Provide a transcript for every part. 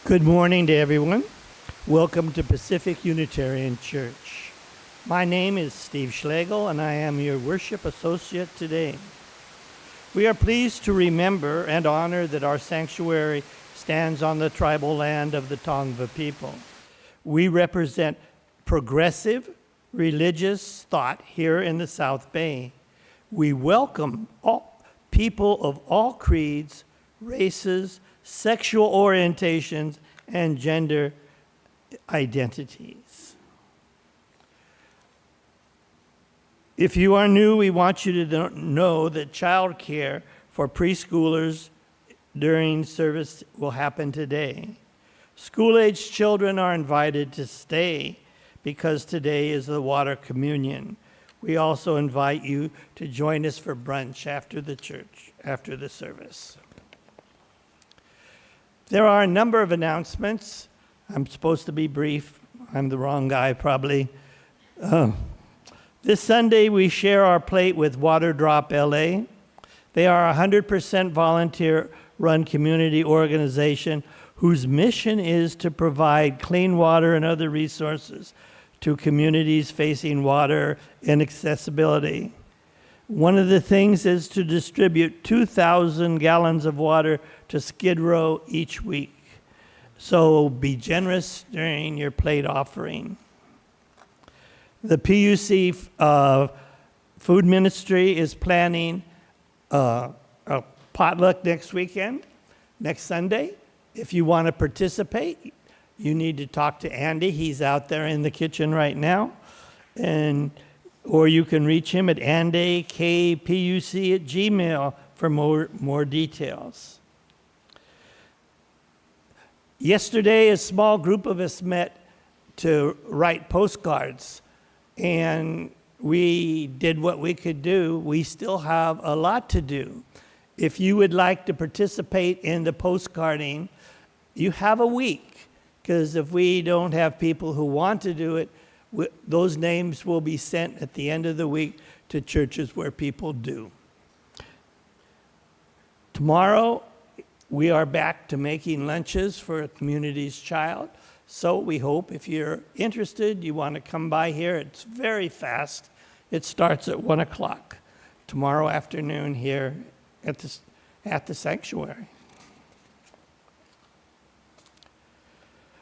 Good morning to everyone. Welcome to Pacific Unitarian Church. My name is Steve Schlegel, and I am your worship associate today. We are pleased to remember and honor that our sanctuary stands on the tribal land of the Tongva people. We represent progressive religious thought here in the South Bay. We welcome all people of all creeds, races, sexual orientations, and gender identities. If you are new, we want you to know that childcare for preschoolers during service will happen today. School-aged children are invited to stay because today is the water communion. We also invite you to join us for brunch after the church, after the service. There are a number of announcements. I'm supposed to be brief. I'm the wrong guy, probably. This Sunday, we share our plate with Water Drop LA. They are a 100% volunteer-run community organization whose mission is to provide clean water and other resources to communities facing water inaccessibility. One of the things is to distribute 2,000 gallons of water to Skid Row each week. So be generous during your plate offering. The PUC Food Ministry is planning a potluck next Sunday. If you want to participate, you need to talk to Andy. He's out there in the kitchen right now. Or you can reach him at andykpuc@gmail for more details. Yesterday, a small group of us met to write postcards, and we did what we could do. We still have a lot to do. If you would like to participate in the postcarding, you have a week, because if we don't have people who want to do it, those names will be sent at the end of the week to churches where people do. Tomorrow, we are back to making lunches for a community's child. So we hope if you're interested, you want to come by here. It's very fast. It starts at 1 o'clock tomorrow afternoon here at the sanctuary.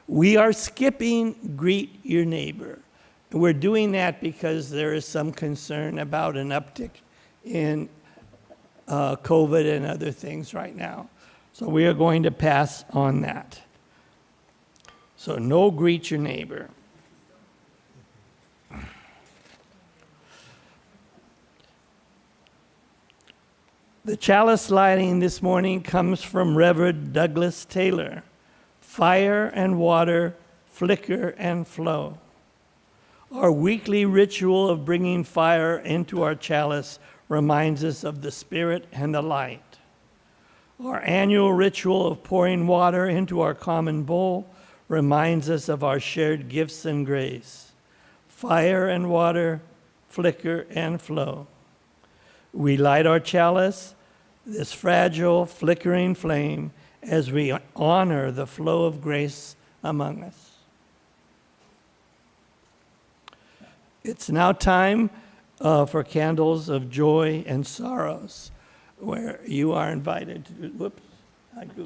We are skipping Greet Your Neighbor. We're doing that because there is some concern about an uptick in COVID and other things right now. So we are going to pass on that. So no Greet Your Neighbor. The chalice lighting this morning comes from Reverend Douglas Taylor. Fire and water, flicker and flow. Our weekly ritual of bringing fire into our chalice reminds us of the Spirit and the light. Our annual ritual of pouring water into our common bowl reminds us of our shared gifts and grace. Fire and water, flicker and flow. We light our chalice, this fragile, flickering flame, as we honor the flow of grace among us. It's now time for candles of joy and sorrows, where you are invited to, whoops, I go.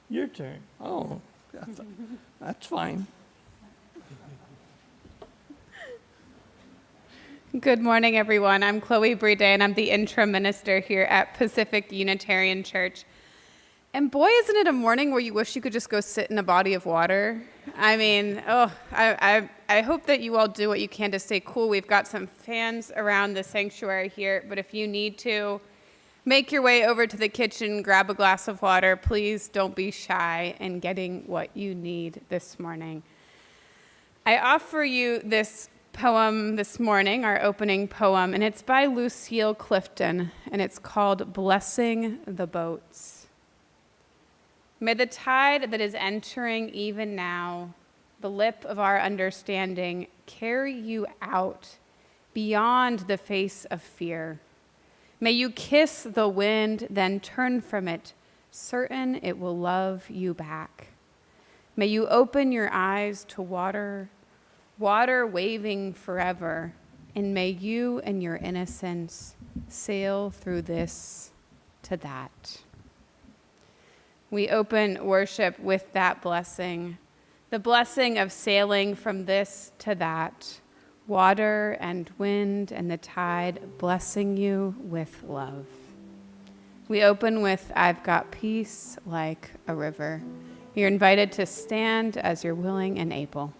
Your turn. Oh, that's fine. Good morning, everyone. I'm Chloe Briede, and I'm the interim minister here at Pacific Unitarian Church. And boy, isn't it a morning where you wish you could just go sit in a body of water? I mean, I hope that you all do what you can to stay cool. We've got some fans around the sanctuary here, but if you need to, make your way over to the kitchen, grab a glass of water. Please don't be shy in getting what you need this morning. I offer you this poem this morning, our opening poem, and it's by Lucille Clifton, and it's called Blessing the Boats. May the tide that is entering even now, the lip of our understanding, carry you out beyond the face of fear. May you kiss the wind, then turn from it, certain it will love you back. May you open your eyes to water, water waving forever, and may you and your innocence sail through this to that. We open worship with that blessing, the blessing of sailing from this to that, water and wind and the tide blessing you with love. We open with, I've got peace like a river. You're invited to stand as you're willing and able.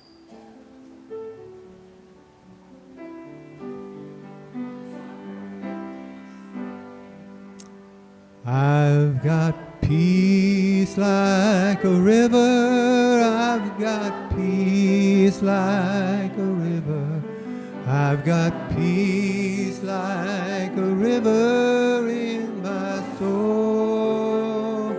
I've got peace like a river. I've got peace like a river. I've got peace like a river in my soul.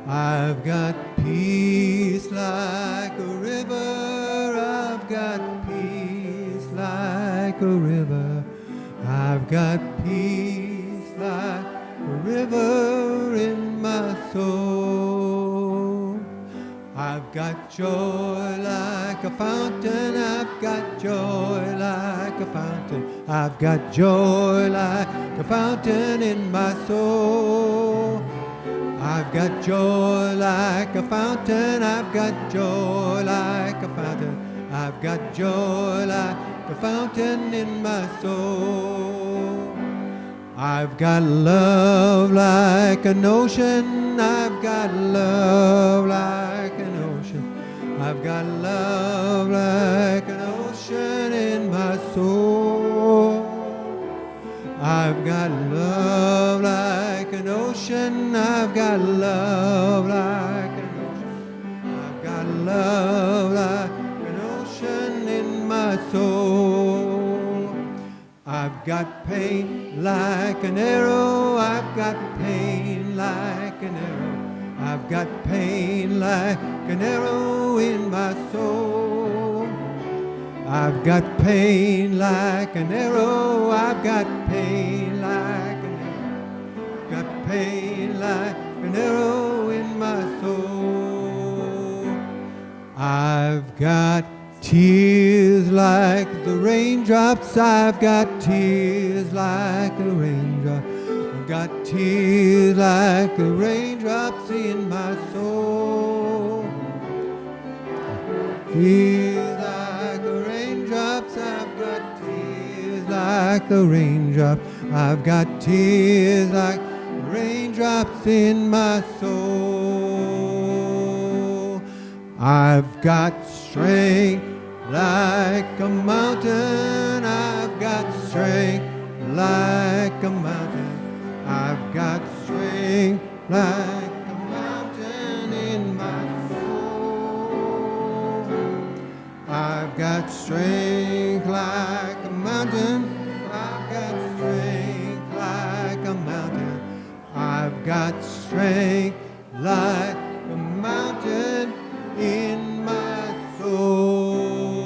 I've got peace like a river. I've got peace like a river. I've got peace like a river in my soul. I've got joy like a fountain. I've got joy like a fountain. I've got joy like a fountain in my soul. I've got joy like a fountain. I've got joy like a fountain. I've got joy like a fountain in my soul. I've got love like an ocean. I've got love like an ocean. I've got love like an ocean in my soul. I've got love like an ocean. I've got love like an ocean. I've got love like an ocean in my soul. I've got pain like an arrow. I've got pain like an arrow. I've got pain like an arrow in my soul. I've got pain like an arrow. I've got pain like an arrow. I've got pain like an arrow in my soul. I've got tears like the raindrops. I've got tears like a raindrop. I've got tears like the raindrops in my soul. Tears like the raindrops. I've got tears like the raindrops. I've got tears like the raindrops in my soul. I've got strength like a mountain. I've got strength like a mountain. I've got strength like a mountain in my soul. I've got strength like a mountain. I've got strength like a mountain. I've got strength like a mountain in my soul.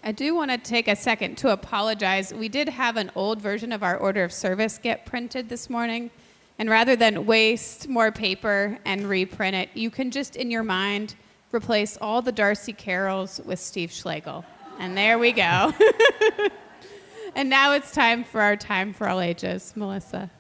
I do want to take a second to apologize. We did have an old version of our order of service get printed this morning. And rather than waste more paper and reprint it, you can just in your mind replace all the Darcy carols with Steve Schlegel. And there we go. And now it's time for our Time for All Ages. Melissa.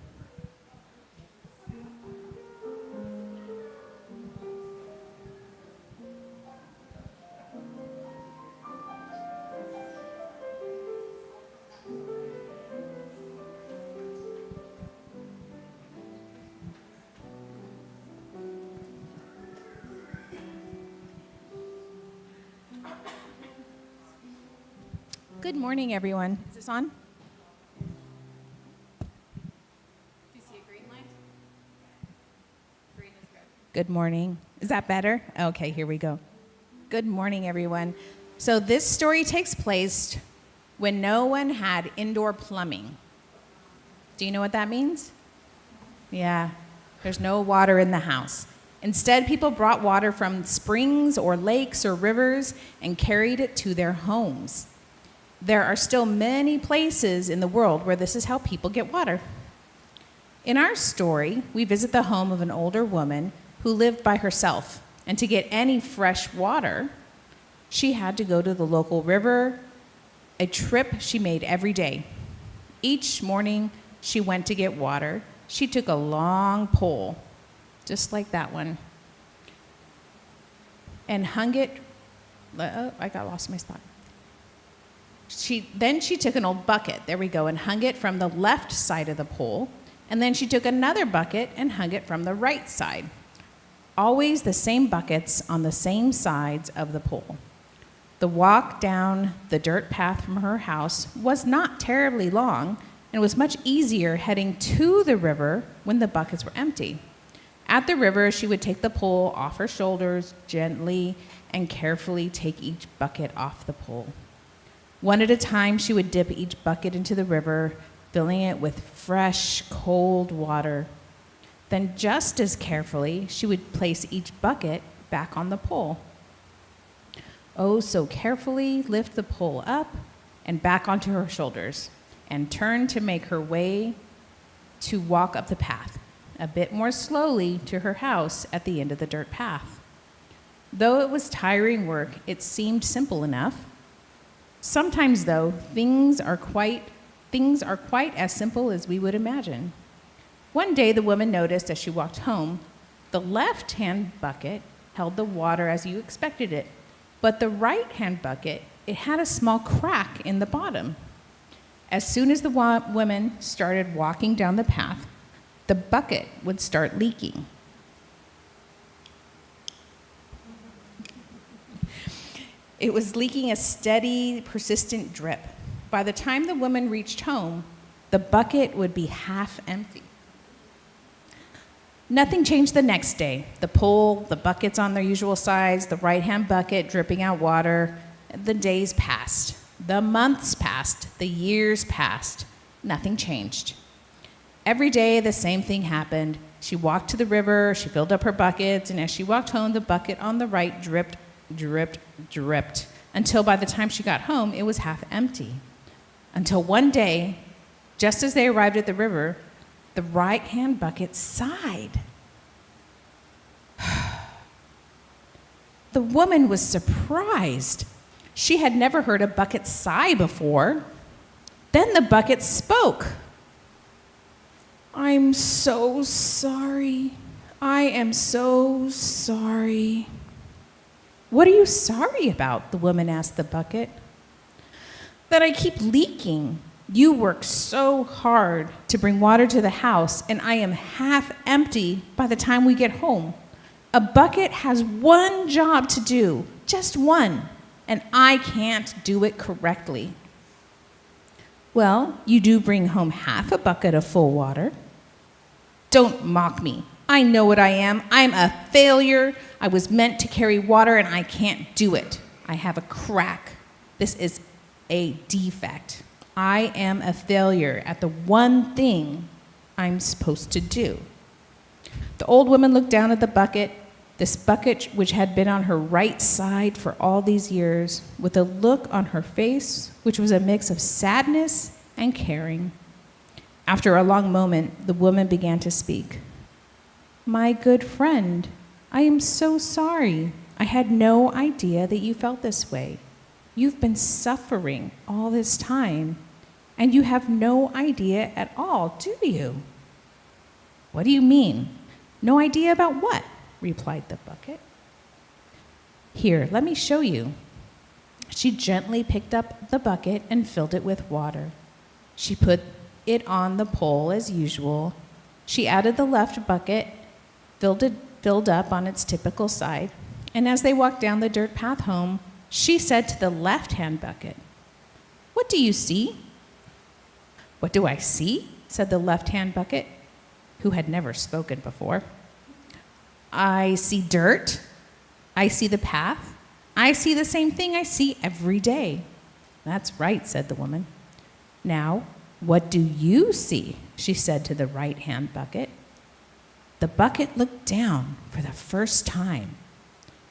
Good morning, everyone. Is this on? Do you see a green light? Green is good. Good morning. Is that better? Okay, here we go. Good morning, everyone. So this story takes place when no one had indoor plumbing. Do you know what that means? Yeah, there's no water in the house. Instead, people brought water from springs or lakes or rivers and carried it to their homes. There are still many places in the world where this is how people get water. In our story, we visit the home of an older woman who lived by herself, and to get any fresh water, she had to go to the local river, a trip she made every day. Each morning she went to get water. She took a long pole, just like that one, and hung it. I lost my spot. Then she took an old bucket, there we go, and hung it from the left side of the pole. And then she took another bucket and hung it from the right side. Always the same buckets on the same sides of the pole. The walk down the dirt path from her house was not terribly long, and was much easier heading to the river when the buckets were empty. At the river, she would take the pole off her shoulders gently and carefully take each bucket off the pole. One at a time, she would dip each bucket into the river, filling it with fresh, cold water. Then just as carefully, she would place each bucket back on the pole. Oh, so carefully lift the pole up and back onto her shoulders and turn to make her way to walk up the path, a bit more slowly to her house at the end of the dirt path. Though it was tiring work, it seemed simple enough. Sometimes, though, things are quite as simple as we would imagine. One day, the woman noticed as she walked home, the left-hand bucket held the water as you expected it, but the right-hand bucket, it had a small crack in the bottom. As soon as the woman started walking down the path, the bucket would start leaking. It was leaking a steady, persistent drip. By the time the woman reached home, the bucket would be half empty. Nothing changed the next day. The pole, the buckets on their usual size, the right-hand bucket dripping out water. The days passed. The months passed. The years passed. Nothing changed. Every day, the same thing happened. She walked to the river, she filled up her buckets, and as she walked home, the bucket on the right dripped, dripped, dripped, until by the time she got home, it was half empty. Until one day, just as they arrived at the river, the right-hand bucket sighed. The woman was surprised. She had never heard a bucket sigh before. Then the bucket spoke. "I'm so sorry. I am so sorry." "What are you sorry about?" the woman asked the bucket. "That I keep leaking. You work so hard to bring water to the house, and I am half empty by the time we get home. A bucket has one job to do, just one, and I can't do it correctly." "Well, you do bring home half a bucket of full water." "Don't mock me. I know what I am. I'm a failure. I was meant to carry water, and I can't do it. I have a crack. This is a defect. I am a failure at the one thing I'm supposed to do." The old woman looked down at the bucket, this bucket which had been on her right side for all these years, with a look on her face which was a mix of sadness and caring. After a long moment, the woman began to speak. "My good friend, I am so sorry. I had no idea that you felt this way. You've been suffering all this time, and you have no idea at all, do you?" "What do you mean? No idea about what?" replied the bucket. "Here, let me show you." She gently picked up the bucket and filled it with water. She put it on the pole as usual. She added the left bucket, filled up on its typical side, and as they walked down the dirt path home, she said to the left-hand bucket, "What do you see?" "What do I see?" said the left-hand bucket, who had never spoken before. "I see dirt. I see the path. I see the same thing I see every day." "That's right," said the woman. "Now, what do you see?" she said to the right-hand bucket. The bucket looked down for the first time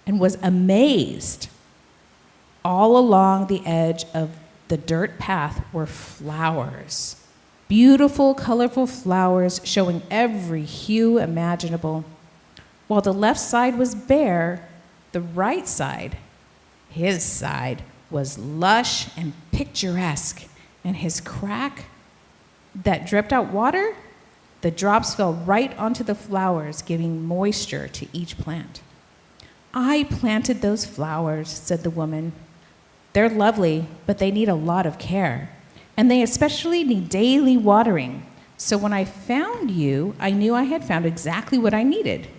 and was amazed. All along the edge of the dirt path were flowers, beautiful, colorful flowers showing every hue imaginable. While the left side was bare, the right side, his side, was lush and picturesque, and his crack that dripped out water, the drops fell right onto the flowers, giving moisture to each plant. I planted those flowers, said the woman. They're lovely, but they need a lot of care, and they especially need daily watering. So when I found you, I knew I had found exactly what I needed.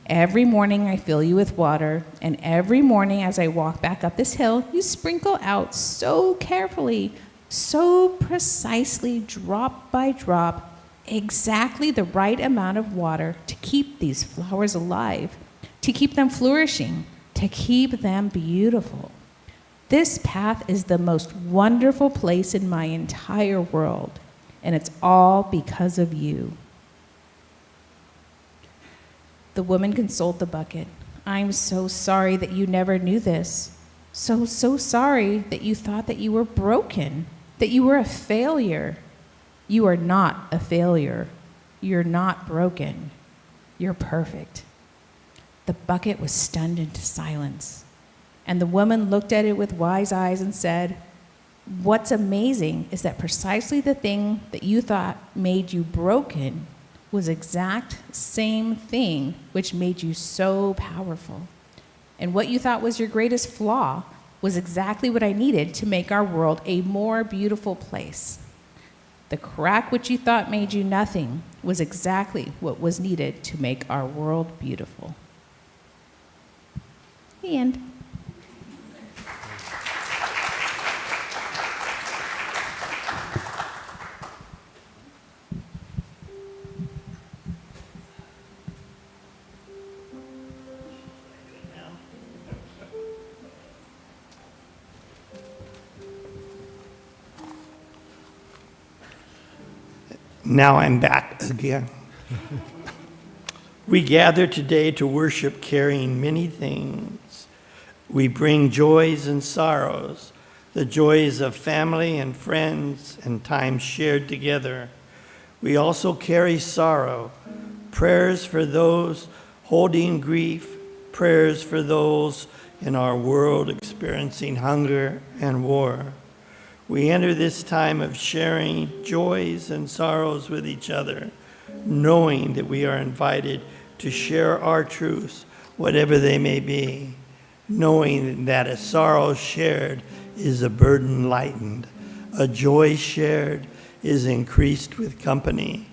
Every morning I fill you with water, and every morning as I walk back up this hill, you sprinkle out so carefully, so precisely, drop by drop, exactly the right amount of water to keep these flowers alive, to keep them flourishing, to keep them beautiful. This path is the most wonderful place in my entire world, and it's all because of you. The woman consoled the bucket. I'm so sorry that you never knew this. So sorry that you thought that you were broken, that you were a failure. You are not a failure. You're not broken. You're perfect. The bucket was stunned into silence, and the woman looked at it with wise eyes and said, what's amazing is that precisely the thing that you thought made you broken was exact same thing which made you so powerful. And what you thought was your greatest flaw was exactly what I needed to make our world a more beautiful place. The crack which you thought made you nothing was exactly what was needed to make our world beautiful. The end. Now I'm back again. We gather today to worship carrying many things. We bring joys and sorrows, the joys of family and friends and time shared together. We also carry sorrow, prayers for those holding grief, prayers for those in our world experiencing hunger and war. We enter this time of sharing joys and sorrows with each other, knowing that we are invited to share our truths, whatever they may be, knowing that a sorrow shared is a burden lightened, a joy shared is increased with company.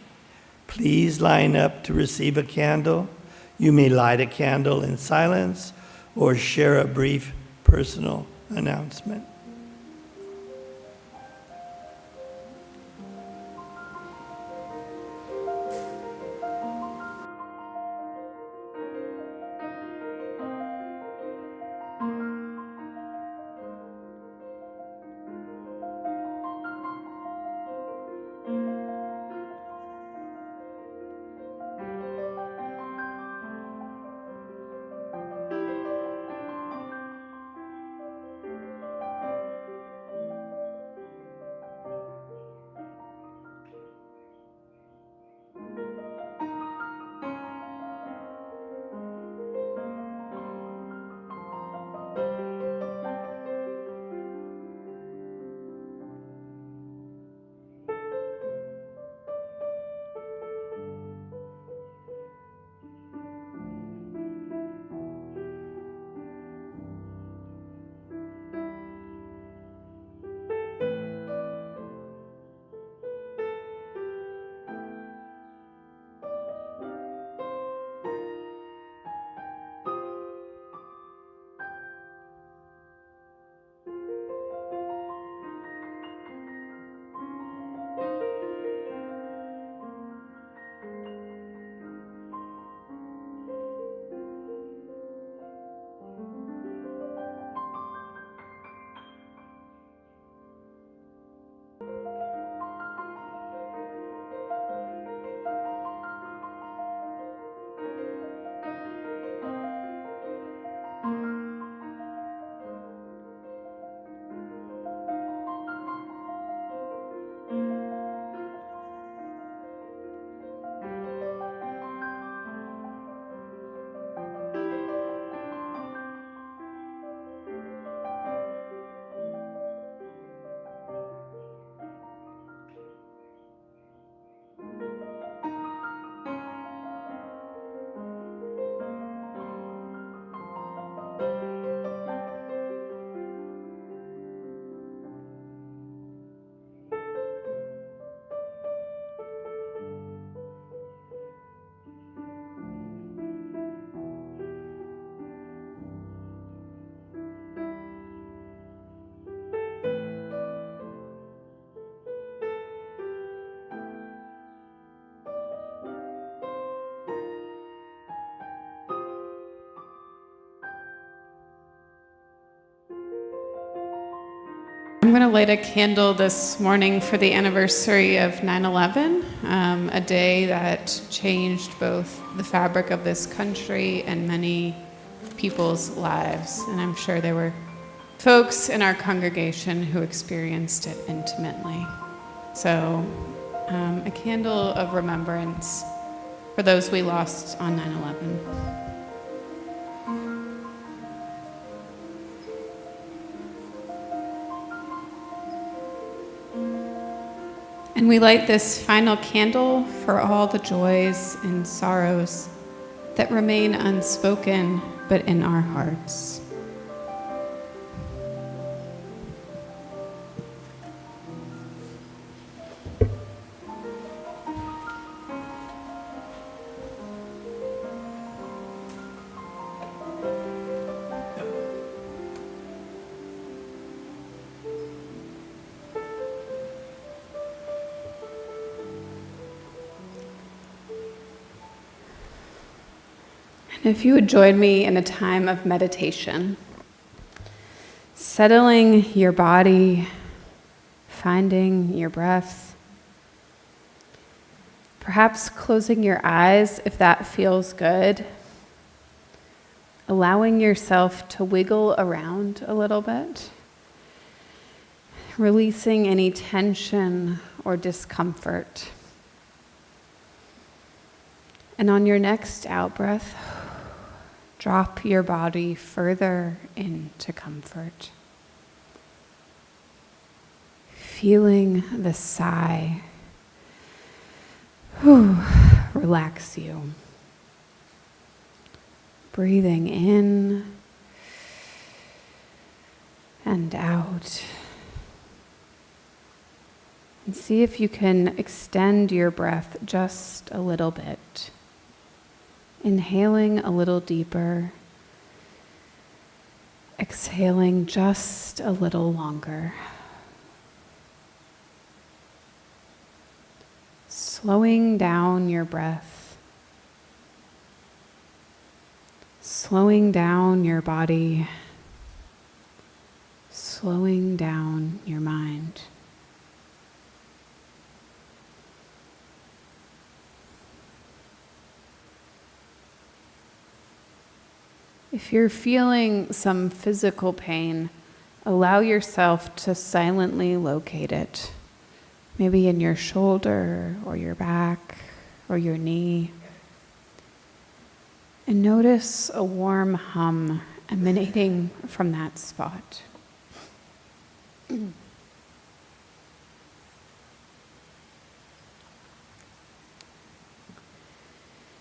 Please line up to receive a candle. You may light a candle in silence or share a brief personal announcement. I'm going to light a candle this morning for the anniversary of 9/11, a day that changed both the fabric of this country and many people's lives. And I'm sure there were folks in our congregation who experienced it intimately. So, a candle of remembrance for those we lost on 9/11. And we light this final candle for all the joys and sorrows that remain unspoken but in our hearts. And if you would join me in a time of meditation, settling your body, finding your breath, perhaps closing your eyes if that feels good, allowing yourself to wiggle around a little bit, releasing any tension or discomfort. And on your next out-breath, drop your body further into comfort. Feeling the sigh relax you. Breathing in and out. And see if you can extend your breath just a little bit. Inhaling a little deeper, exhaling just a little longer. Slowing down your breath, slowing down your body, slowing down your mind. If you're feeling some physical pain, allow yourself to silently locate it, maybe in your shoulder or your back or your knee. And notice a warm hum emanating from that spot.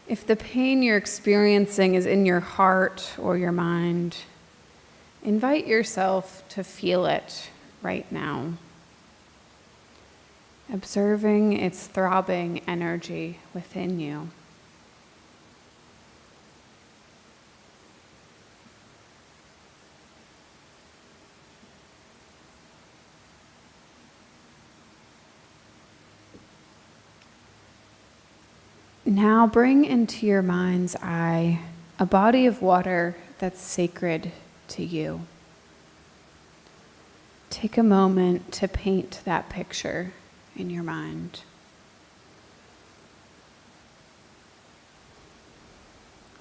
If the pain you're experiencing is in your heart or your mind, invite yourself to feel it right now, observing its throbbing energy within you. Now bring into your mind's eye a body of water that's sacred to you. Take a moment to paint that picture in your mind.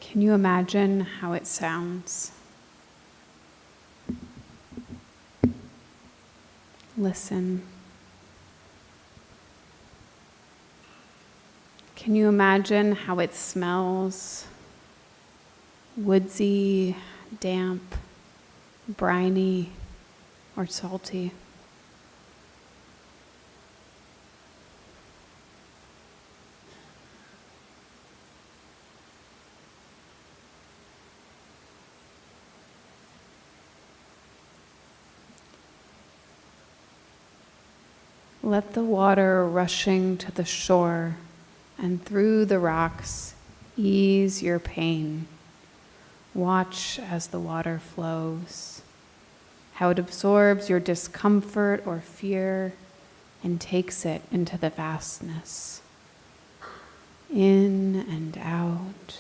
Can you imagine how it sounds? Listen. Can you imagine how it smells? Woodsy, damp, briny, or salty? Let the water rushing to the shore and through the rocks ease your pain. Watch as the water flows, how it absorbs your discomfort or fear and takes it into the vastness. In and out,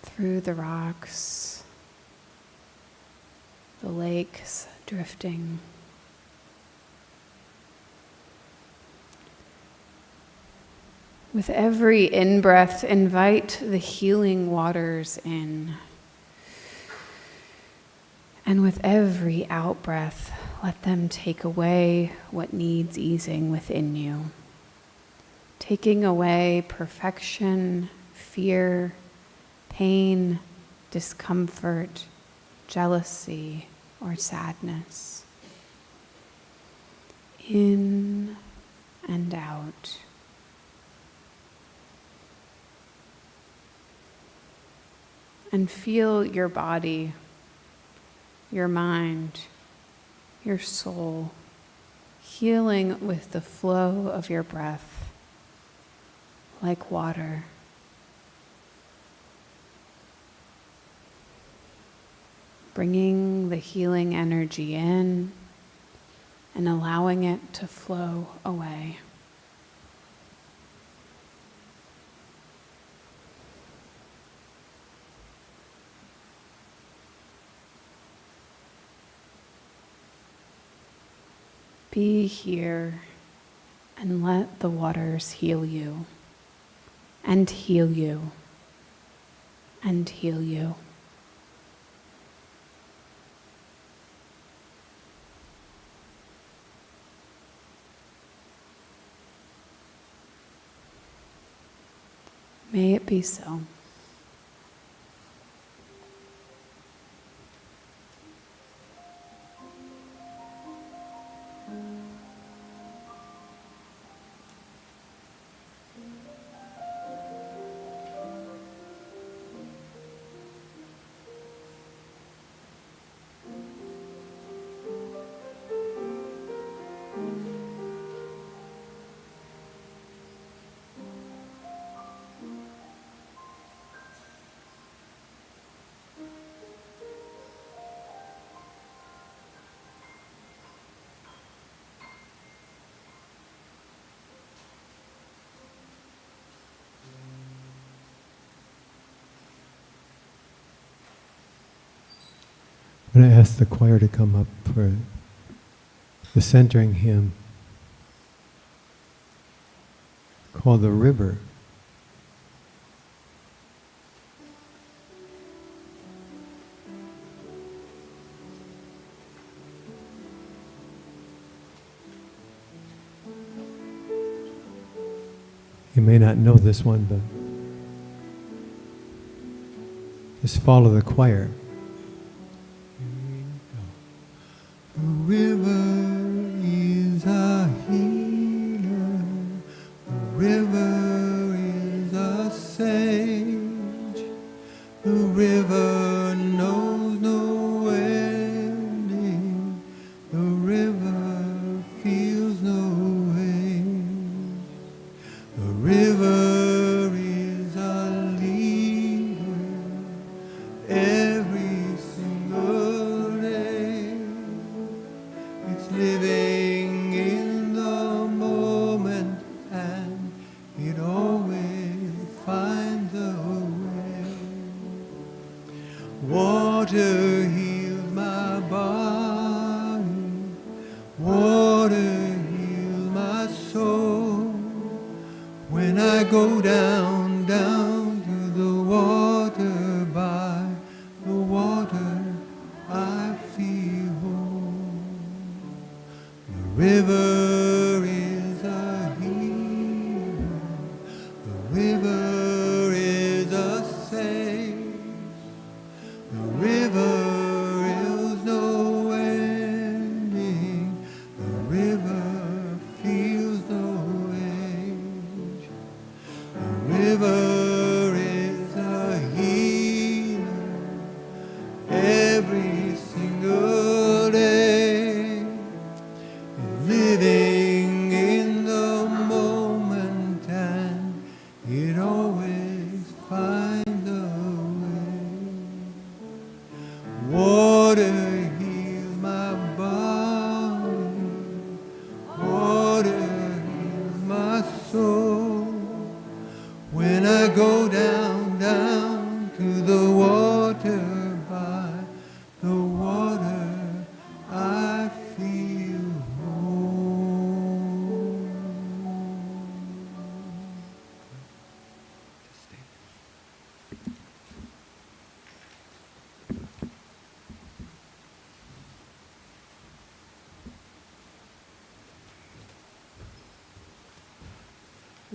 through the rocks, the lakes drifting. With every in-breath, invite the healing waters in. And with every out-breath, let them take away what needs easing within you. Taking away perfection, fear, pain, discomfort, jealousy, or sadness. In and out. And feel your body, your mind, your soul healing with the flow of your breath, like water. Bringing the healing energy in and allowing it to flow away. Be here and let the waters heal you, and heal you, and heal you. May it be so. I'm going to ask the choir to come up for the centering hymn called The River. You may not know this one, but just follow the choir. The river is a healer, the river is a sage, the river knows no ending, the river feels no age, the river is a leader every single day. It's living in the moment and it always finds a way. Water heals my body, water heals my soul. When I go down, down to the water, by the water I feel whole. The river is a healer, the river is a sage, the river is no ending, the river feels no age, the river is a healer every single day. Living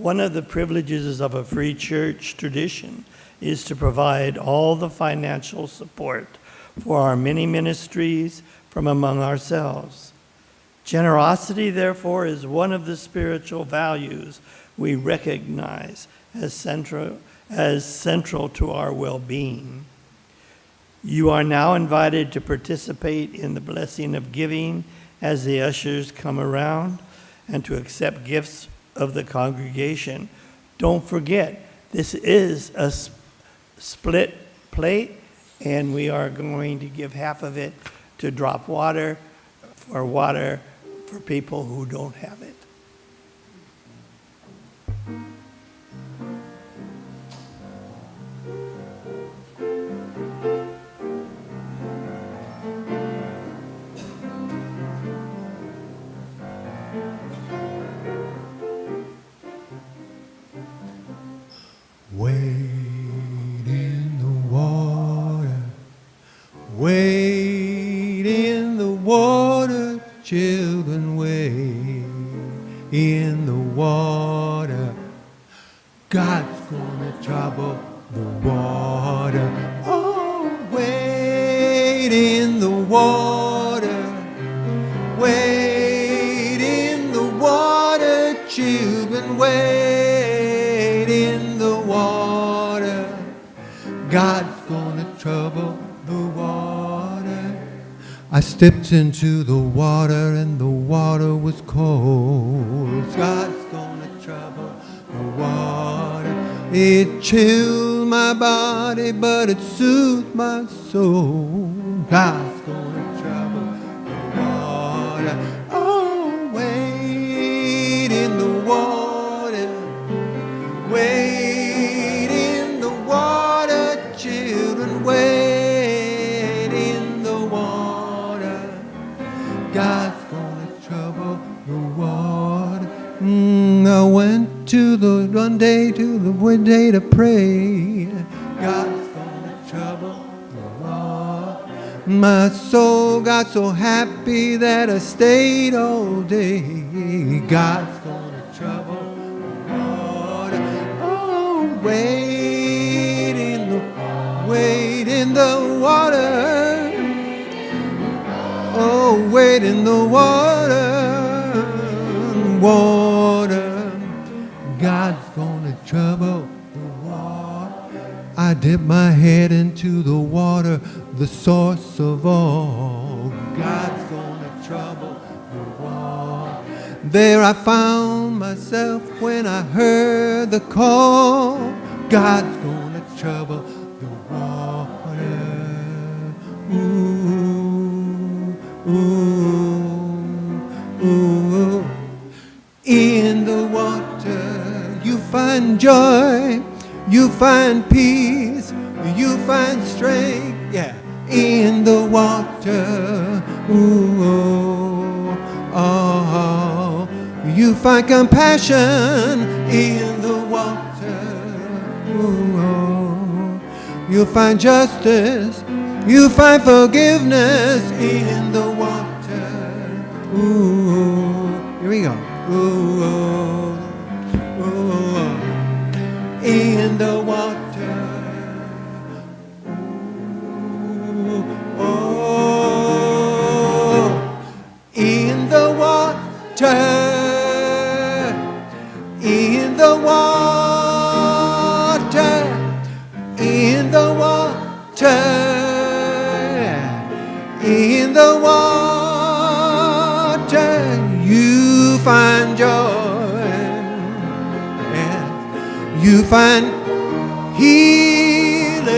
One of the privileges of a free church tradition is to provide all the financial support for our many ministries from among ourselves. Generosity, therefore, is one of the spiritual values we recognize as central to our well-being. You are now invited to participate in the blessing of giving as the ushers come around and to accept gifts of the congregation. Don't forget, this is a split plate, and we are going to give half of it to drop water for people who don't have it. Wade in the water, wade in the water, children, wade in the water. God's gonna trouble the water. Oh, wade in the water, wade in the water, children, wade in the water. God's gonna trouble the water. I stepped into the water and the water was cold. God's gonna trouble the water. It chilled my body, but it soothed my soul. God's gonna trouble the water. Oh, wade in the water, wade in the water, children, wade in the water. God's gonna trouble the water. I went one day to to pray. God's gonna trouble the water. My soul got so happy that I stayed all day. God's gonna trouble the water. Oh, wade in the water. Oh, wade in the water, water. God's gonna trouble the water. I dip my head into the water, the source of all. God's gonna trouble the water. There I found myself when I heard the call. God's gonna trouble the water. Ooh, ooh, ooh. In the water you find joy, you find peace, you find strength, yeah. In the water, ooh, oh, oh. You find compassion in the water, ooh, oh. You find justice, you find forgiveness in the water, ooh. Here we go. Ooh, oh, oh, in the water. Ooh, oh, in the water. In the water. In the water. In the water. You find joy, and you find healing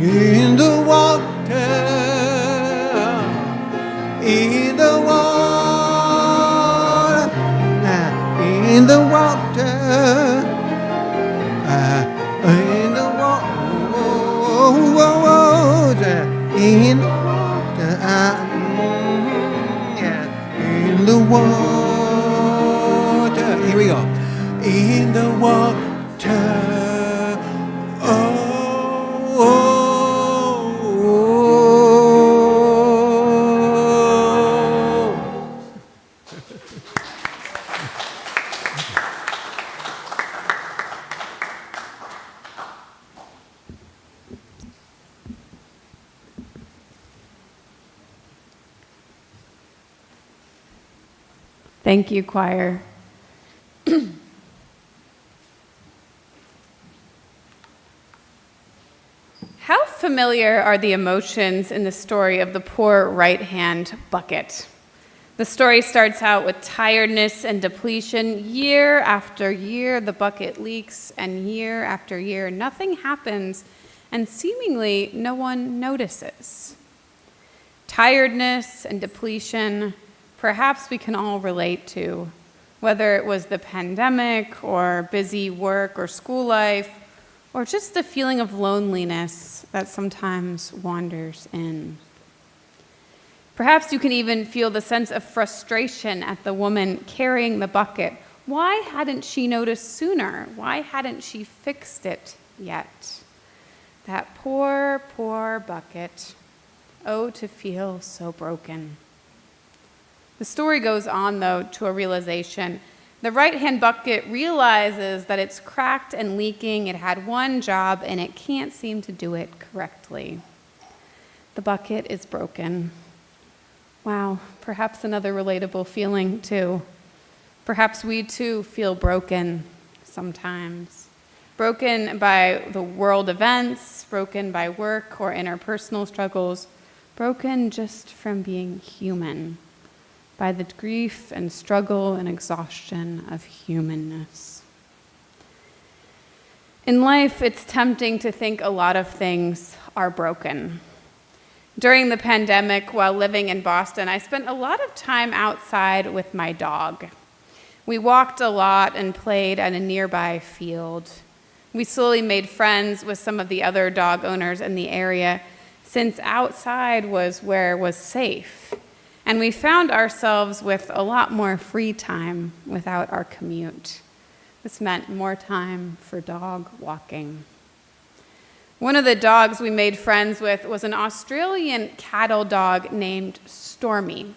in the water, in the water, in the water, in the water, in the water. In the water. Here we go. In the water. Oh, oh, oh. Thank you, choir. How familiar are the emotions in the story of the poor right-hand bucket? The story starts out with tiredness and depletion. Year after year, the bucket leaks, and year after year, nothing happens, and seemingly no one notices. Tiredness and depletion, perhaps we can all relate to, whether it was the pandemic or busy work or school life, or just the feeling of loneliness that sometimes wanders in. Perhaps you can even feel the sense of frustration at the woman carrying the bucket. Why hadn't she noticed sooner? Why hadn't she fixed it yet? That poor, poor bucket. Oh, to feel so broken. The story goes on, though, to a realization. The right-hand bucket realizes that it's cracked and leaking. It had one job, and it can't seem to do it correctly. The bucket is broken. Wow, perhaps another relatable feeling, too. Perhaps we, too, feel broken sometimes. Broken by the world events, broken by work or interpersonal struggles, broken just from being human, by the grief and struggle and exhaustion of humanness. In life, it's tempting to think a lot of things are broken. During the pandemic, while living in Boston, I spent a lot of time outside with my dog. We walked a lot and played at a nearby field. We slowly made friends with some of the other dog owners in the area, since outside was where was safe. And we found ourselves with a lot more free time without our commute. This meant more time for dog walking. One of the dogs we made friends with was an Australian cattle dog named Stormy.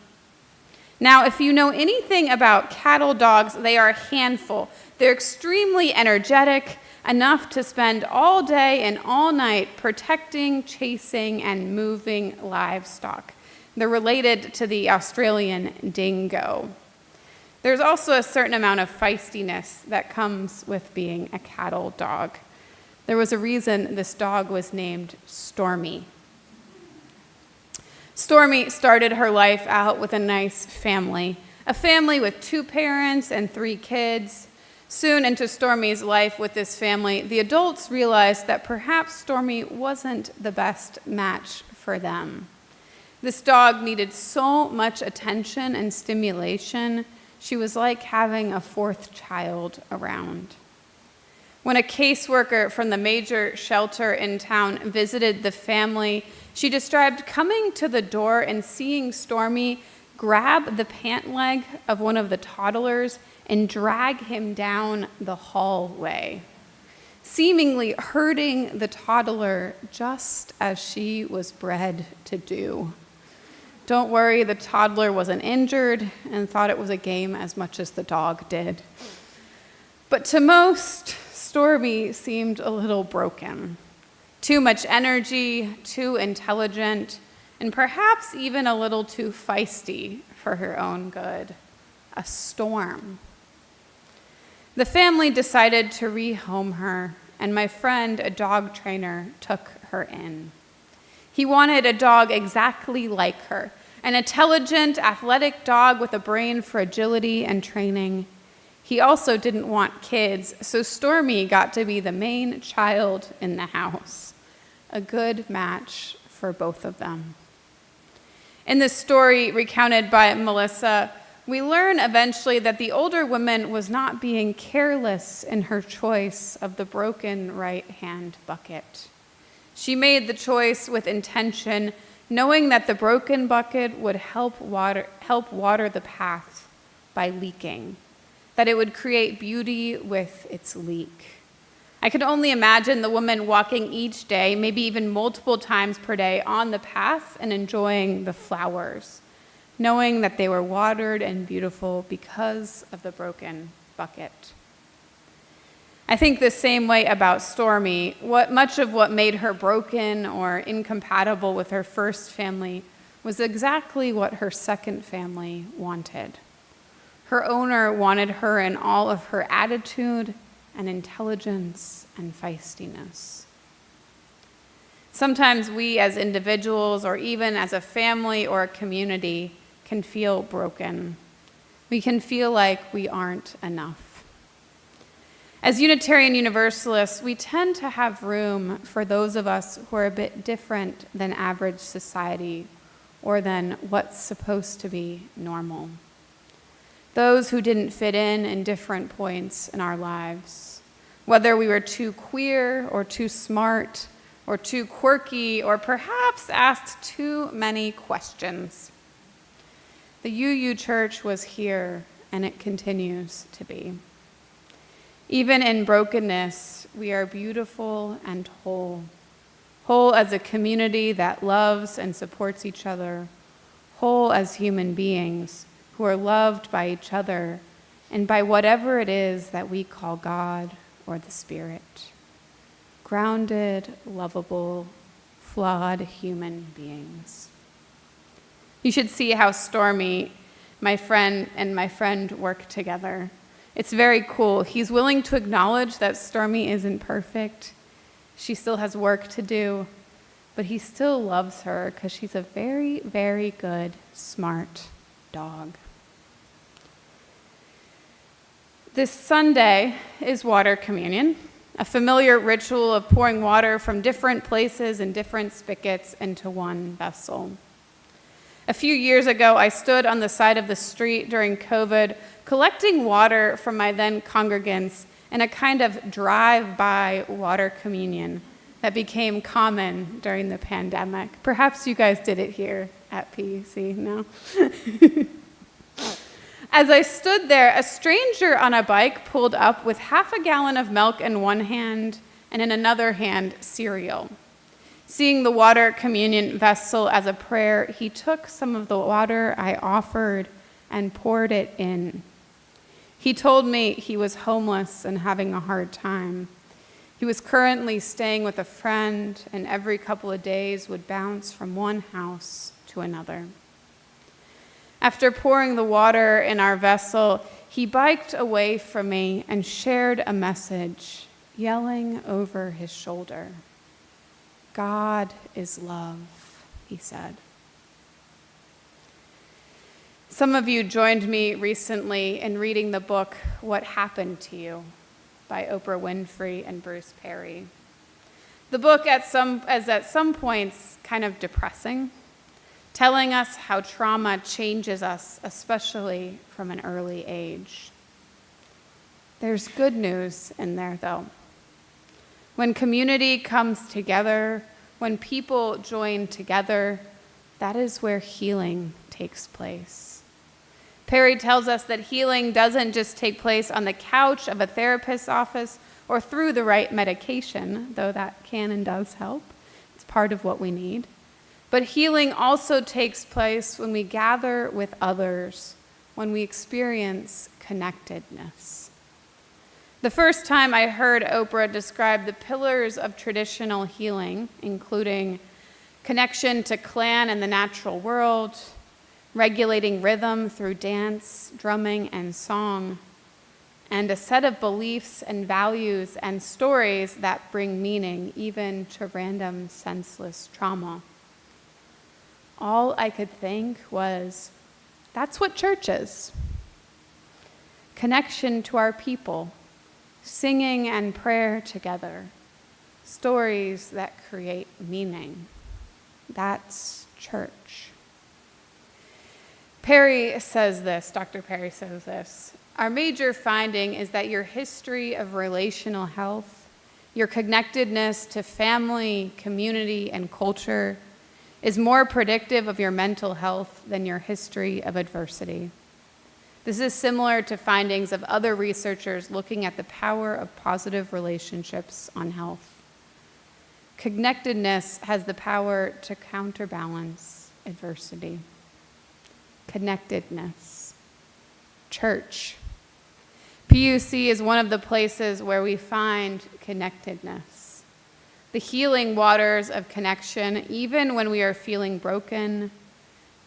Now, if you know anything about cattle dogs, they are a handful. They're extremely energetic, enough to spend all day and all night protecting, chasing, and moving livestock. They're related to the Australian dingo. There's also a certain amount of feistiness that comes with being a cattle dog. There was a reason this dog was named Stormy. Stormy started her life out with a nice family, a family with 2 parents and 3 kids. Soon into Stormy's life with this family, the adults realized that perhaps Stormy wasn't the best match for them. This dog needed so much attention and stimulation. She was like having a 4th child around. When a caseworker from the major shelter in town visited the family, she described coming to the door and seeing Stormy grab the pant leg of one of the toddlers and drag him down the hallway, seemingly hurting the toddler just as she was bred to do. Don't worry, the toddler wasn't injured and thought it was a game as much as the dog did. But to most, Stormy seemed a little broken. Too much energy, too intelligent, and perhaps even a little too feisty for her own good. A storm. The family decided to rehome her, and my friend, a dog trainer, took her in. He wanted a dog exactly like her, an intelligent, athletic dog with a brain for agility and training. He also didn't want kids, so Stormy got to be the main child in the house. A good match for both of them. In the story recounted by Melissa, we learn eventually that the older woman was not being careless in her choice of the broken right-hand bucket. She made the choice with intention, knowing that the broken bucket would help water the path by leaking, that it would create beauty with its leak. I could only imagine the woman walking each day, maybe even multiple times per day, on the path and enjoying the flowers, knowing that they were watered and beautiful because of the broken bucket. I think the same way about Stormy. Much of what made her broken or incompatible with her first family was exactly what her second family wanted. Her owner wanted her in all of her attitude and intelligence and feistiness. Sometimes we as individuals or even as a family or a community can feel broken. We can feel like we aren't enough. As Unitarian Universalists, we tend to have room for those of us who are a bit different than average society or than what's supposed to be normal. Those who didn't fit in different points in our lives, whether we were too queer or too smart or too quirky or perhaps asked too many questions. The UU Church was here, and it continues to be. Even in brokenness, we are beautiful and whole. Whole as a community that loves and supports each other. Whole as human beings who are loved by each other and by whatever it is that we call God or the Spirit. Grounded, lovable, flawed human beings. You should see how Stormy, my friend work together. It's very cool. He's willing to acknowledge that Stormy isn't perfect. She still has work to do, but he still loves her because she's a very, very good, smart dog. This Sunday is water communion, a familiar ritual of pouring water from different places and different spigots into one vessel. A few years ago, I stood on the side of the street during COVID, collecting water from my then congregants in a kind of drive-by water communion that became common during the pandemic. Perhaps you guys did it here at PUC, no? As I stood there, a stranger on a bike pulled up with half a gallon of milk in one hand and in another hand, cereal. Seeing the water communion vessel as a prayer, he took some of the water I offered and poured it in. He told me he was homeless and having a hard time. He was currently staying with a friend and every couple of days would bounce from one house to another. After pouring the water in our vessel, he biked away from me and shared a message, yelling over his shoulder. God is love, he said. Some of you joined me recently in reading the book, What Happened to You, by Oprah Winfrey and Bruce Perry. The book is at some points kind of depressing, telling us how trauma changes us, especially from an early age. There's good news in there, though. When community comes together, when people join together, that is where healing takes place. Perry tells us that healing doesn't just take place on the couch of a therapist's office or through the right medication, though that can and does help. It's part of what we need. But healing also takes place when we gather with others, when we experience connectedness. The first time I heard Oprah describe the pillars of traditional healing, including connection to clan and the natural world, regulating rhythm through dance, drumming, and song, and a set of beliefs and values and stories that bring meaning even to random, senseless trauma. All I could think was, that's what church is. Connection to our people, singing and prayer together, stories that create meaning. That's church. Perry says this, Dr. Perry says this, our major finding is that your history of relational health, your connectedness to family, community, and culture is more predictive of your mental health than your history of adversity. This is similar to findings of other researchers looking at the power of positive relationships on health. Connectedness has the power to counterbalance adversity. Connectedness. Church. PUC is one of the places where we find connectedness. The healing waters of connection, even when we are feeling broken,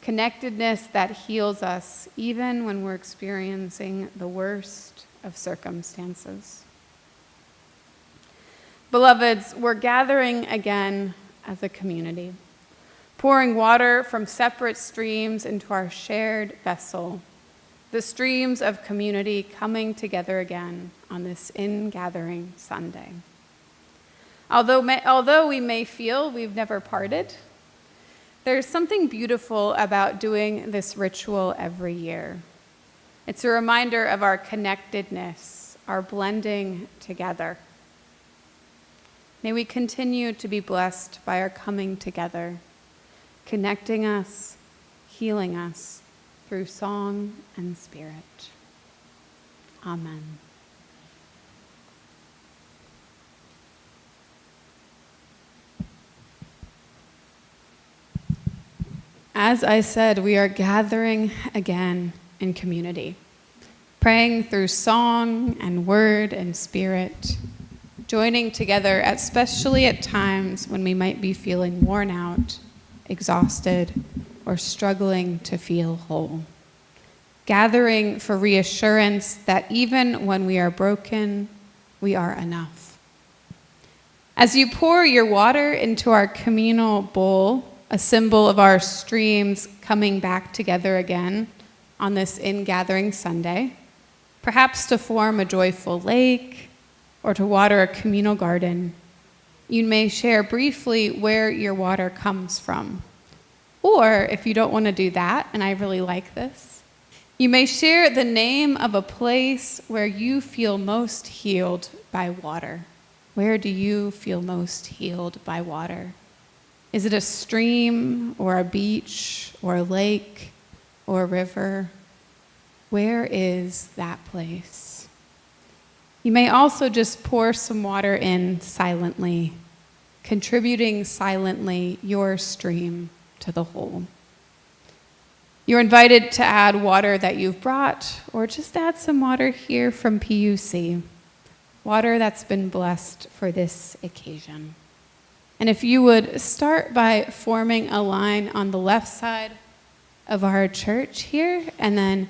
connectedness that heals us even when we're experiencing the worst of circumstances. Beloveds, we're gathering again as a community, pouring water from separate streams into our shared vessel, the streams of community coming together again on this in-gathering Sunday. Although we may feel we've never parted, there's something beautiful about doing this ritual every year. It's a reminder of our connectedness, our blending together. May we continue to be blessed by our coming together, connecting us, healing us through song and spirit. Amen. As I said, we are gathering again in community, praying through song and word and spirit, joining together, especially at times when we might be feeling worn out, exhausted, or struggling to feel whole. Gathering for reassurance that even when we are broken, we are enough. As you pour your water into our communal bowl, a symbol of our streams coming back together again on this in-gathering Sunday, perhaps to form a joyful lake or to water a communal garden, you may share briefly where your water comes from. Or if you don't want to do that, and I really like this, you may share the name of a place where you feel most healed by water. Where do you feel most healed by water? Is it a stream or a beach or a lake or a river? Where is that place? You may also just pour some water in silently, contributing silently your stream to the whole. You're invited to add water that you've brought, or just add some water here from PUC, water that's been blessed for this occasion. And if you would start by forming a line on the left side of our church here, and then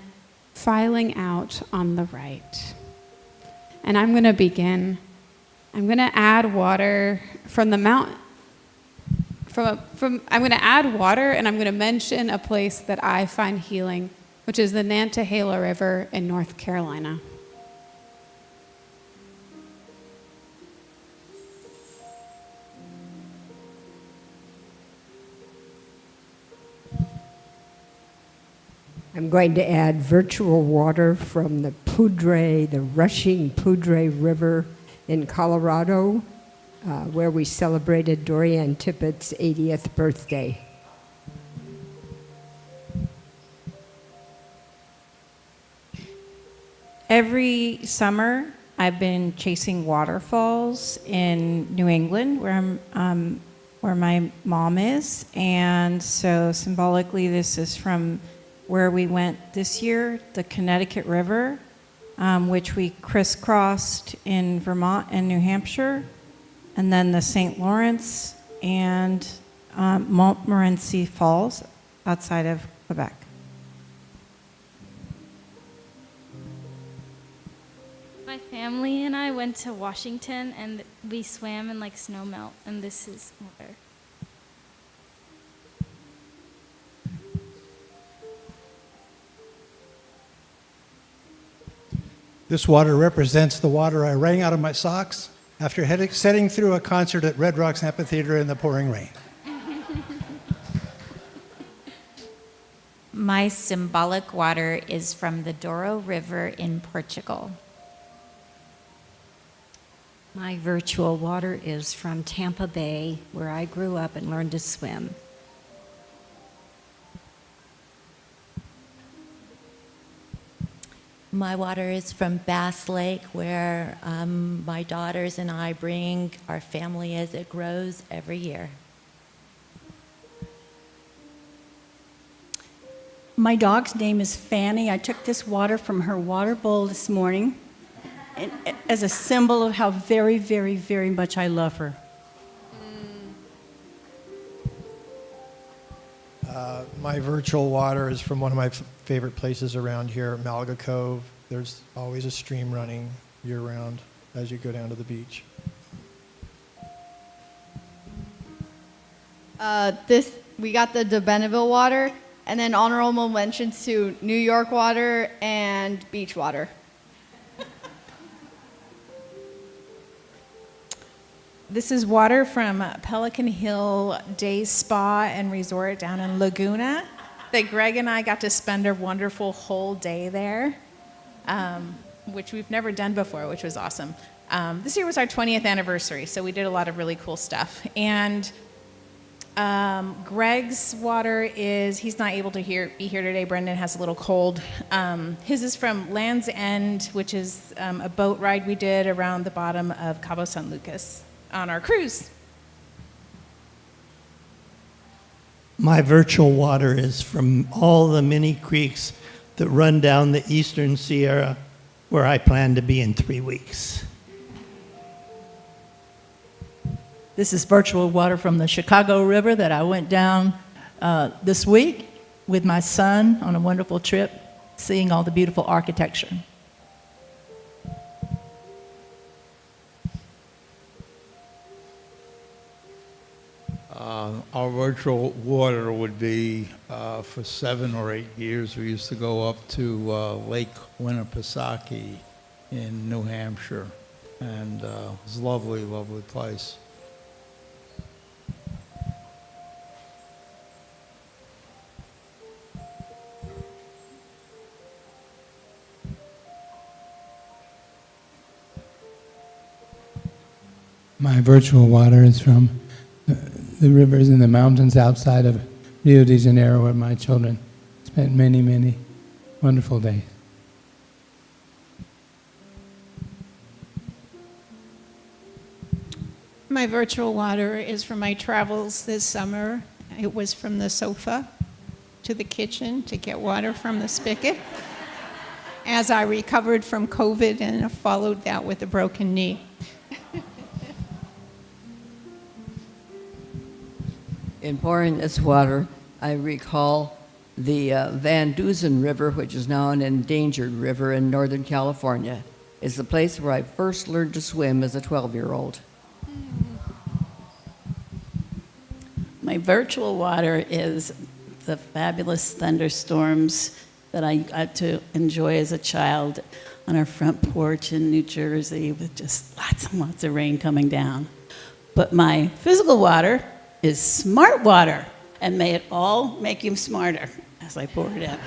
filing out on the right. And I'm going to begin. I'm going to add water from the mountain. I'm going to add water, and I'm going to mention a place that I find healing, which is the Nantahala River in North Carolina. I'm going to add virtual water from the rushing Poudre River in Colorado, where we celebrated Dorian Tippett's 80th birthday. Every summer, I've been chasing waterfalls in New England, where my mom is, and so symbolically, this is from where we went this year, the Connecticut River, which we crisscrossed in Vermont and New Hampshire, and then the St. Lawrence and Montmorency Falls outside of Quebec. My family and I went to Washington and we swam in like snow melt, and this is water. This water represents the water I wrung out of my socks after sitting through a concert at Red Rocks Amphitheater in the pouring rain. My symbolic water is from the Douro River in Portugal. My virtual water is from Tampa Bay, where I grew up and learned to swim. My water is from Bass Lake, where my daughters and I bring our family as it grows every year. My dog's name is Fanny. I took this water from her water bowl this morning as a symbol of how very, very, very much I love her. My virtual water is from one of my favorite places around here, Malga Cove. There's always a stream running year-round as you go down to the beach. We got the de Benneville water, and then honorable mentions to New York water and beach water. This is water from Pelican Hill Day Spa and Resort down in Laguna that Greg and I got to spend a wonderful whole day there, which we've never done before, which was awesome. This year was our 20th anniversary, so we did a lot of really cool stuff. And Greg's water he's not able to be here today. Brendan has a little cold. His is from Land's End, which is a boat ride we did around the bottom of Cabo San Lucas on our cruise. My virtual water is from all the mini creeks that run down the Eastern Sierra, where I plan to be in 3 weeks. This is virtual water from the Chicago River that I went down this week with my son on a wonderful trip, seeing all the beautiful architecture. Our virtual water would be, for 7 or 8 years, we used to go up to Lake Winnipesaukee in New Hampshire, and it was a lovely, lovely place. My virtual water is from the rivers and the mountains outside of Rio de Janeiro, where my children spent many, many wonderful days. My virtual water is from my travels this summer. It was from the sofa to the kitchen to get water from the spigot as I recovered from COVID and followed that with a broken knee. In pouring this water, I recall the Van Dusen River, which is now an endangered river in Northern California. It's the place where I first learned to swim as a 12-year-old. My virtual water is the fabulous thunderstorms that I got to enjoy as a child on our front porch in New Jersey with just lots and lots of rain coming down. But my physical water is smart water, and may it all make you smarter as I pour it out.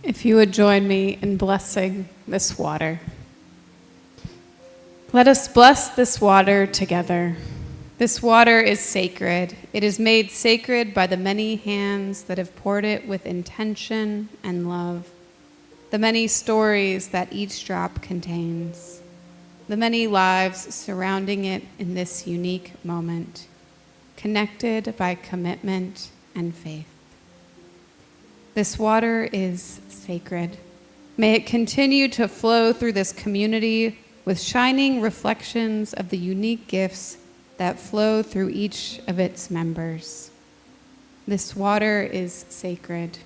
If you would join me in blessing this water. Let us bless this water together. This water is sacred. It is made sacred by the many hands that have poured it with intention and love, the many stories that each drop contains, the many lives surrounding it in this unique moment, connected by commitment and faith. This water is sacred. May it continue to flow through this community with shining reflections of the unique gifts that flow through each of its members. This water is sacred.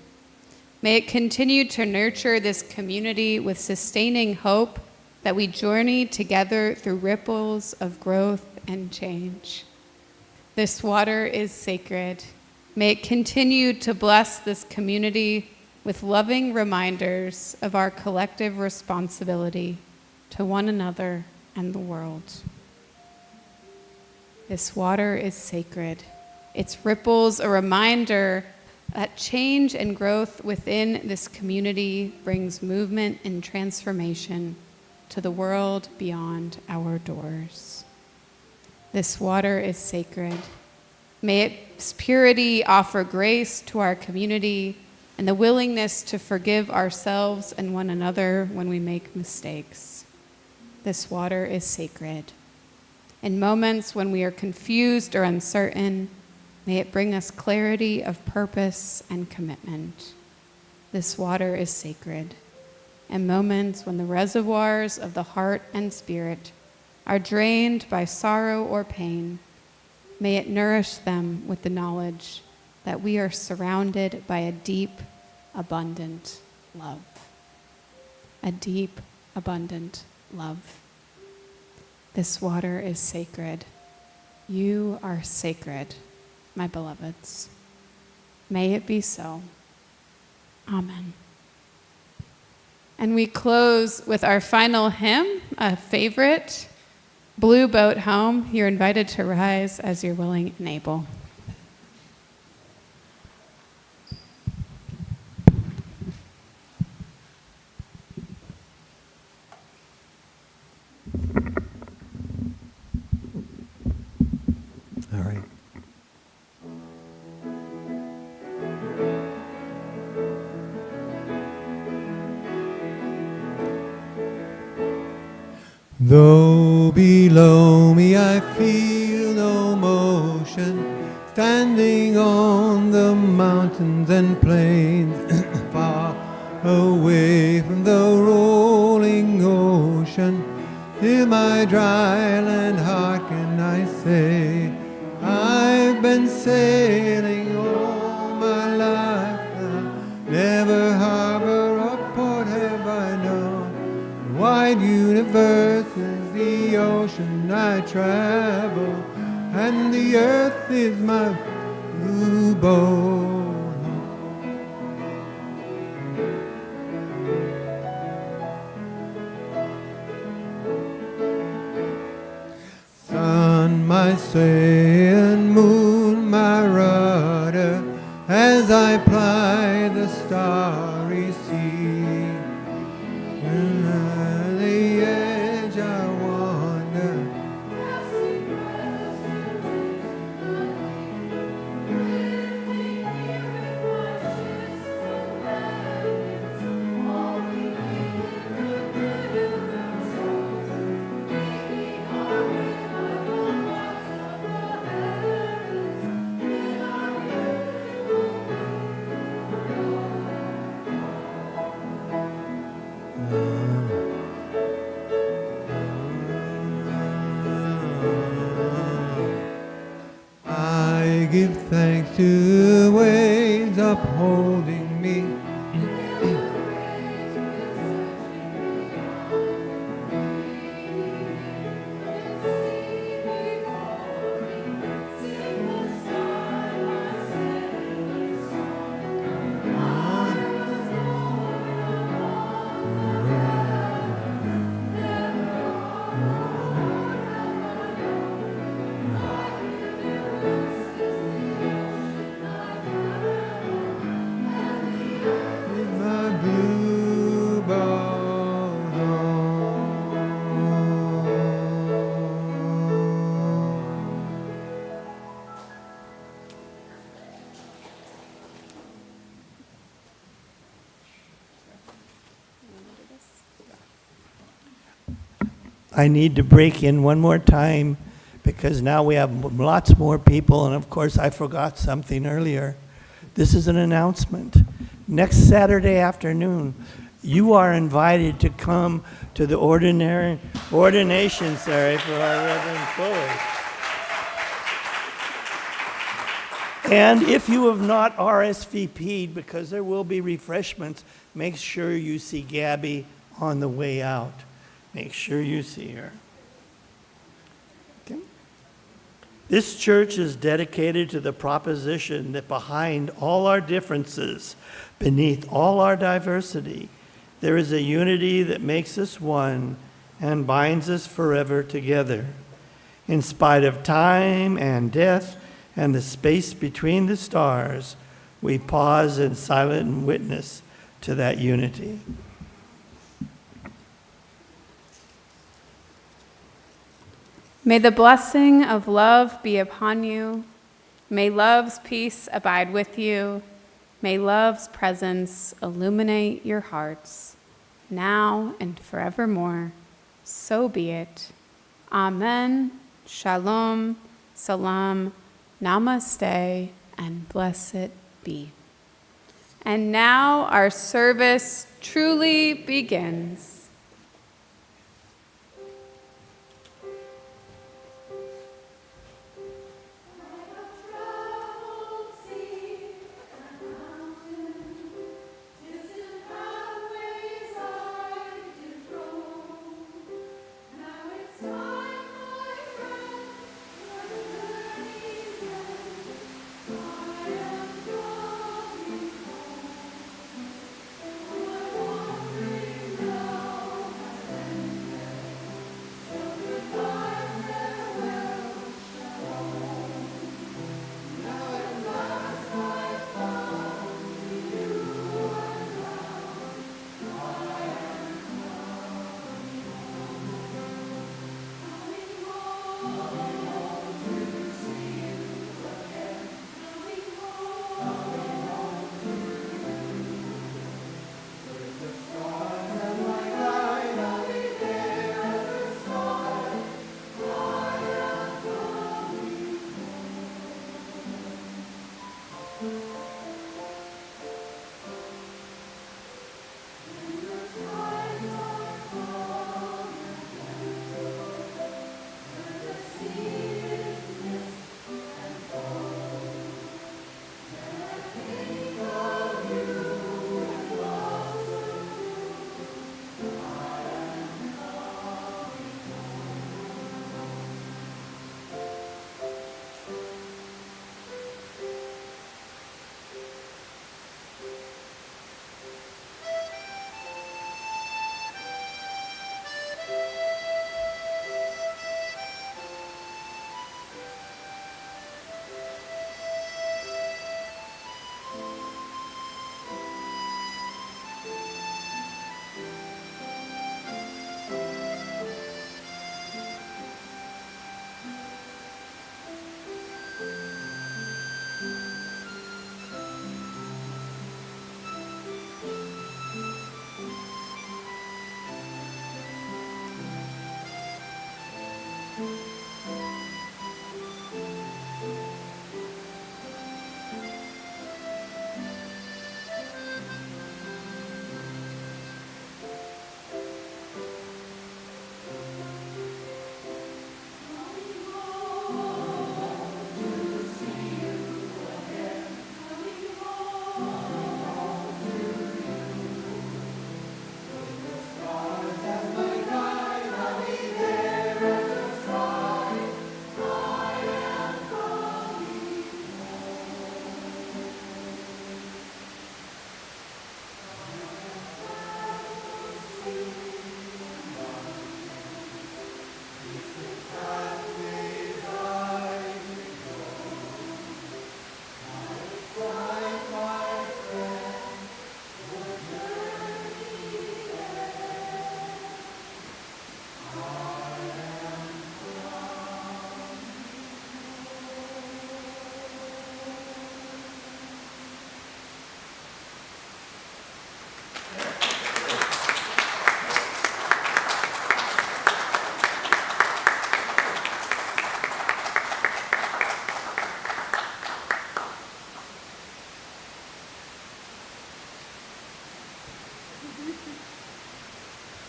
May it continue to nurture this community with sustaining hope that we journey together through ripples of growth and change. This water is sacred. May it continue to bless this community with loving reminders of our collective responsibility to one another and the world. This water is sacred. Its ripples a reminder that change and growth within this community brings movement and transformation to the world beyond our doors. This water is sacred. May its purity offer grace to our community and the willingness to forgive ourselves and one another when we make mistakes. This water is sacred. In moments when we are confused or uncertain, may it bring us clarity of purpose and commitment. This water is sacred. In moments when the reservoirs of the heart and spirit are drained by sorrow or pain, may it nourish them with the knowledge that we are surrounded by a deep, abundant love. A deep, abundant love. This water is sacred. You are sacred, my beloveds. May it be so. Amen. And we close with our final hymn, a favorite, Blue Boat Home. You're invited to rise as you're willing and able. All right. Though below me I feel no motion, standing on the mountains and plains, far away from the rolling ocean, to my dry land heart can I say, I've been sailing all my life now, never harbor or port have I known. The wide universe is the ocean I travel, and the earth is my blue boat. Sun, my sail, and moon, my rudder, as I ply the starry sea. At the edge I wander. I give thanks to the waves upholding me. My blue boat home. I need to break in one more time because now we have lots more people, and of course I forgot something earlier. This is an announcement. Next Saturday afternoon, you are invited to come to the ordination ceremony for our Reverend Chloe. And if you have not RSVP'd, because there will be refreshments, make sure you see Gabby on the way out. Make sure you see her. Okay. This church is dedicated to the proposition that behind all our differences, beneath all our diversity, there is a unity that makes us one and binds us forever together. In spite of time and death and the space between the stars, we pause in silent witness to that unity. May the blessing of love be upon you. May love's peace abide with you. May love's presence illuminate your hearts, now and forevermore. So be it. Amen. Shalom. Salam. Namaste. And blessed be. And now our service truly begins.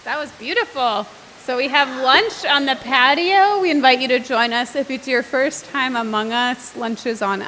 That was beautiful. So we have lunch on the patio. We invite you to join us if it's your first time among us. Lunch is on us.